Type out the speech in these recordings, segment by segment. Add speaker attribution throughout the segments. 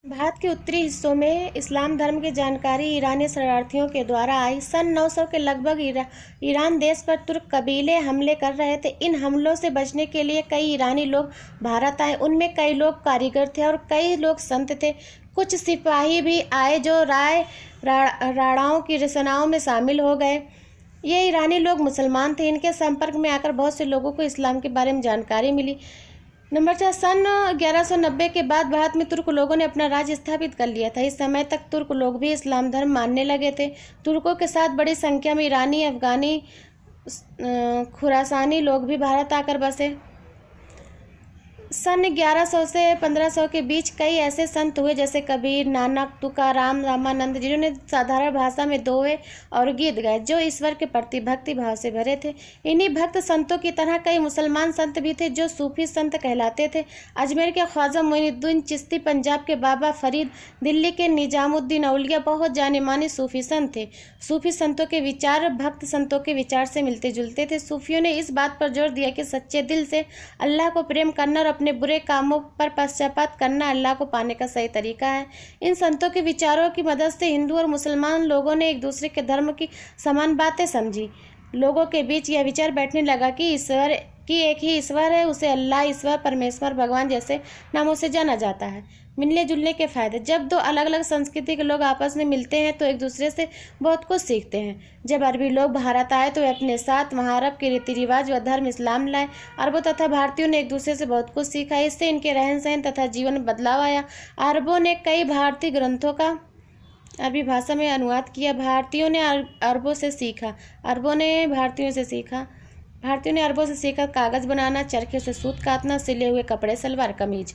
Speaker 1: भारत के उत्तरी हिस्सों में इस्लाम धर्म की जानकारी ईरानी शरणार्थियों के द्वारा आई। सन 900 के लगभग ईरान देश पर तुर्क कबीले हमले कर रहे थे। इन हमलों से बचने के लिए कई ईरानी लोग भारत आए। उनमें कई लोग कारीगर थे और कई लोग संत थे। कुछ सिपाही भी आए जो राणाओं की रचनाओं में शामिल हो गए। ये ईरानी लोग मुसलमान थे। इनके संपर्क में आकर बहुत से लोगों को इस्लाम के बारे में जानकारी मिली। नंबर 4, सन 1190 के बाद भारत में तुर्क लोगों ने अपना राज्य स्थापित कर लिया था। इस समय तक तुर्क लोग भी इस्लाम धर्म मानने लगे थे। तुर्कों के साथ बड़ी संख्या में ईरानी, अफगानी, खुरासानी लोग भी भारत आकर बसे। सन 1100 से 1500 के बीच कई ऐसे संत हुए जैसे कबीर, नानक, तुकाराम, रामानंद, जिन्होंने साधारण भाषा में दोहे और गीत गाए जो ईश्वर के प्रति भक्ति भाव से भरे थे। इन्हीं भक्त संतों की तरह कई मुसलमान संत भी थे जो सूफी संत कहलाते थे। अजमेर के ख्वाजा मोइनुद्दीन चिश्ती, पंजाब के बाबा फरीद, दिल्ली के निजामुद्दीन औलिया बहुत जाने माने सूफी संत थे। सूफी संतों के विचार भक्त संतों के विचार से मिलते जुलते थे। सूफियों ने इस बात पर जोर दिया कि सच्चे दिल से अल्लाह को प्रेम करना और अपने बुरे कामों पर पश्चाताप करना अल्लाह को पाने का सही तरीका है। इन संतों के विचारों की मदद से हिंदू और मुसलमान लोगों ने एक दूसरे के धर्म की समान बातें समझी। लोगों के बीच यह विचार बैठने लगा कि ईश्वर की एक ही ईश्वर है। उसे अल्लाह, ईश्वर, परमेश्वर, भगवान जैसे नामों से जाना जाता है। मिलने जुलने के फायदे। जब दो अलग अलग संस्कृति के लोग आपस में मिलते हैं तो एक दूसरे से बहुत कुछ सीखते हैं। जब अरबी लोग भारत आए तो वे अपने साथ वहाँ अरब के रीति रिवाज व धर्म इस्लाम लाए। अरबों तथा भारतीयों ने एक दूसरे से बहुत कुछ सीखा। इससे इनके रहन सहन तथा जीवन में बदलाव आया। अरबों ने कई भारतीय ग्रंथों का अरबी भाषा में अनुवाद किया। भारतीयों ने अरबों से सीखा। अरबों ने भारतीयों से सीखा। भारतीयों ने अरबों से सीखा कागज़ बनाना, चरखे से सूत काटना, सिले हुए कपड़े, सलवार कमीज।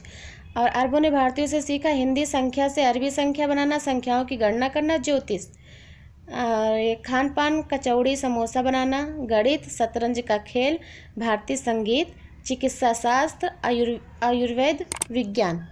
Speaker 1: और अरबों ने भारतीयों से सीखा हिंदी संख्या से अरबी संख्या बनाना, संख्याओं की गणना करना, ज्योतिष, खान पान, कचौड़ी, समोसा बनाना, गणित, शतरंज का खेल, भारतीय संगीत, चिकित्सा शास्त्र, आयुर्वेद, विज्ञान।